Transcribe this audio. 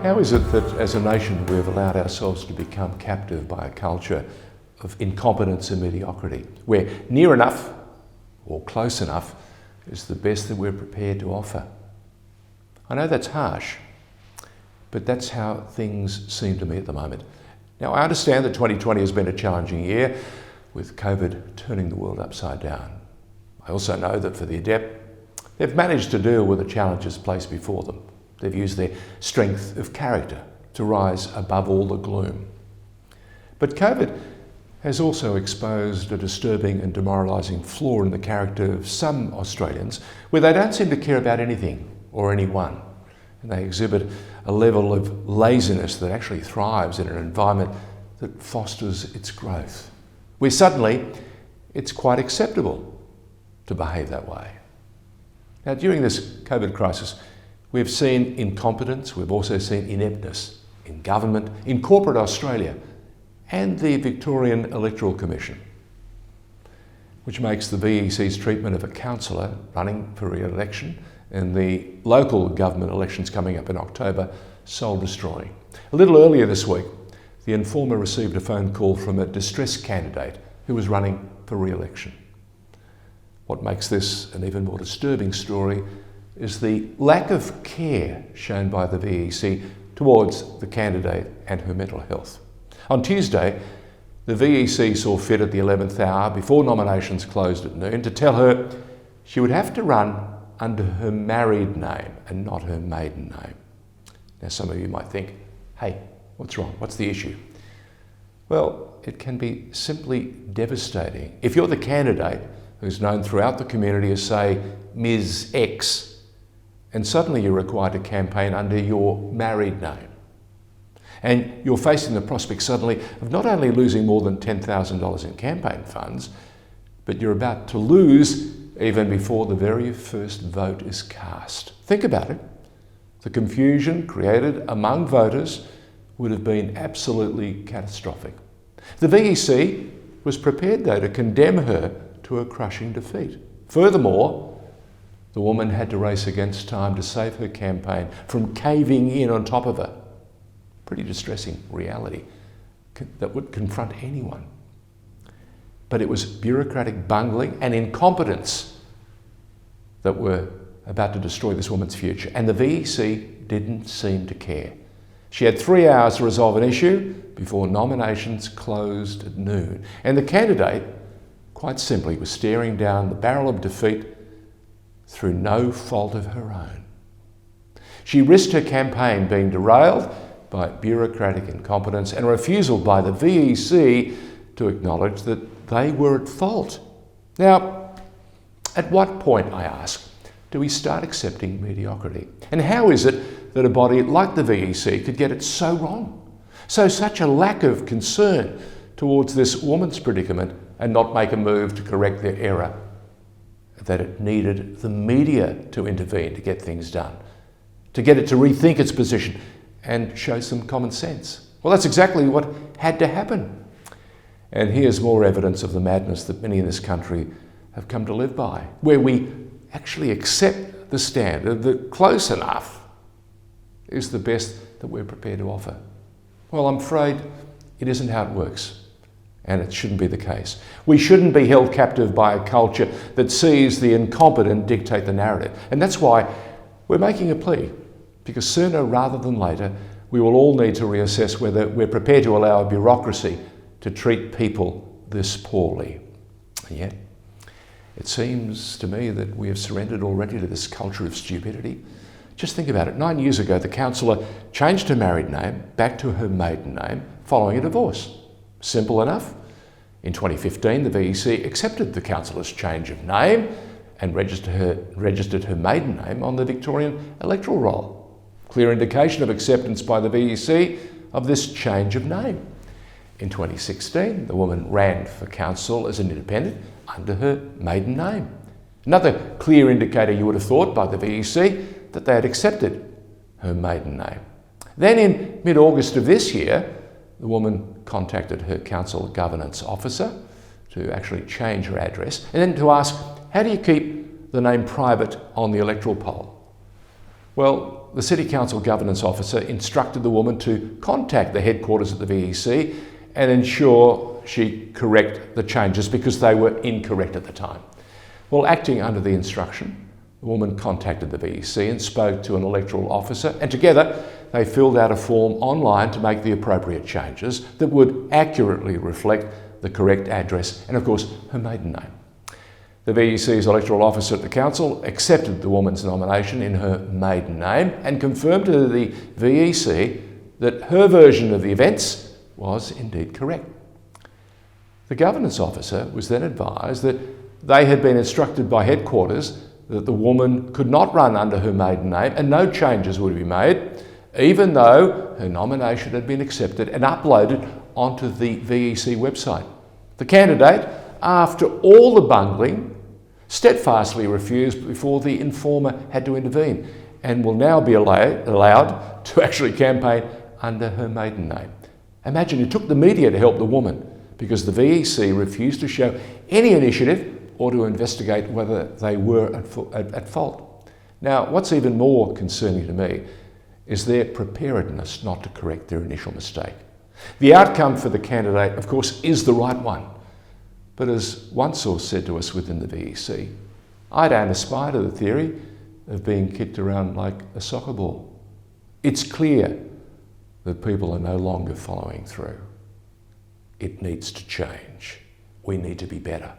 How is it that as a nation we've allowed ourselves to become captive by a culture of incompetence and mediocrity, where near enough or close enough is the best that we're prepared to offer? I know that's harsh, but that's how things seem to me at the moment. Now, I understand that 2020 has been a challenging year, with COVID turning the world upside down. I also know that for the adept, they've managed to deal with the challenges placed before them. They've used their strength of character to rise above all the gloom. But COVID has also exposed a disturbing and demoralising flaw in the character of some Australians, where they don't seem to care about anything or anyone. And they exhibit a level of laziness that actually thrives in an environment that fosters its growth, where suddenly it's quite acceptable to behave that way. Now, during this COVID crisis, we've seen incompetence, we've also seen ineptness in government, in corporate Australia, and the Victorian Electoral Commission, which makes the VEC's treatment of a councillor running for re-election and the local government elections coming up in October soul-destroying. A little earlier this week, the Informer received a phone call from a distressed candidate who was running for re-election. What makes this an even more disturbing story is the lack of care shown by the VEC towards the candidate and her mental health. On Tuesday, the VEC saw fit at the 11th hour, before nominations closed at noon, to tell her she would have to run under her married name and not her maiden name. Now, some of you might think, hey, what's wrong? What's the issue? Well, it can be simply devastating if you're the candidate who's known throughout the community as, say, Ms. X, and suddenly you're required to campaign under your married name. And you're facing the prospect suddenly of not only losing more than $10,000 in campaign funds, but you're about to lose even before the very first vote is cast. Think about it. The confusion created among voters would have been absolutely catastrophic. The VEC was prepared, though, to condemn her to a crushing defeat. Furthermore, the woman had to race against time to save her campaign from caving in on top of her. Pretty distressing reality that would confront anyone. But it was bureaucratic bungling and incompetence that were about to destroy this woman's future, and the VEC didn't seem to care. She had 3 hours to resolve an issue before nominations closed at noon, and the candidate, quite simply, was staring down the barrel of defeat through no fault of her own. She risked her campaign being derailed by bureaucratic incompetence and a refusal by the VEC to acknowledge that they were at fault. Now, at what point, I ask, do we start accepting mediocrity? And how is it that a body like the VEC could get it so wrong? Such a lack of concern towards this woman's predicament and not make a move to correct their error, that it needed the media to intervene to get things done, to get it to rethink its position and show some common sense. Well, that's exactly what had to happen. And here's more evidence of the madness that many in this country have come to live by, where we actually accept the standard that close enough is the best that we're prepared to offer. Well, I'm afraid it isn't how it works. And it shouldn't be the case. We shouldn't be held captive by a culture that sees the incompetent dictate the narrative. And that's why we're making a plea, because sooner rather than later, we will all need to reassess whether we're prepared to allow a bureaucracy to treat people this poorly. And yet, it seems to me that we have surrendered already to this culture of stupidity. Just think about it. 9 years ago, the councillor changed her married name back to her maiden name following a divorce. Simple enough. In 2015, the VEC accepted the councillor's change of name and registered her maiden name on the Victorian electoral roll. Clear indication of acceptance by the VEC of this change of name. In 2016, the woman ran for council as an independent under her maiden name. Another clear indicator, you would have thought, by the VEC that they had accepted her maiden name. Then in mid-August of this year, the woman contacted her council governance officer to actually change her address and then to ask, how do you keep the name private on the electoral poll? Well, the City Council Governance Officer instructed the woman to contact the headquarters at the VEC and ensure she correct the changes because they were incorrect at the time. Well, acting under the instruction, the woman contacted the VEC and spoke to an electoral officer, and together they filled out a form online to make the appropriate changes that would accurately reflect the correct address and, of course, her maiden name. The VEC's electoral officer at the council accepted the woman's nomination in her maiden name and confirmed to the VEC that her version of the events was indeed correct. The governance officer was then advised that they had been instructed by headquarters that the woman could not run under her maiden name and no changes would be made, even though her nomination had been accepted and uploaded onto the VEC website. The candidate, after all the bungling, steadfastly refused before the informer had to intervene and will now be allowed to actually campaign under her maiden name. Imagine it took the media to help the woman because the VEC refused to show any initiative or to investigate whether they were at fault. Now, what's even more concerning to me is their preparedness not to correct their initial mistake. The outcome for the candidate, of course, is the right one. But as one source said to us within the VEC, I don't aspire to the theory of being kicked around like a soccer ball. It's clear that people are no longer following through. It needs to change. We need to be better.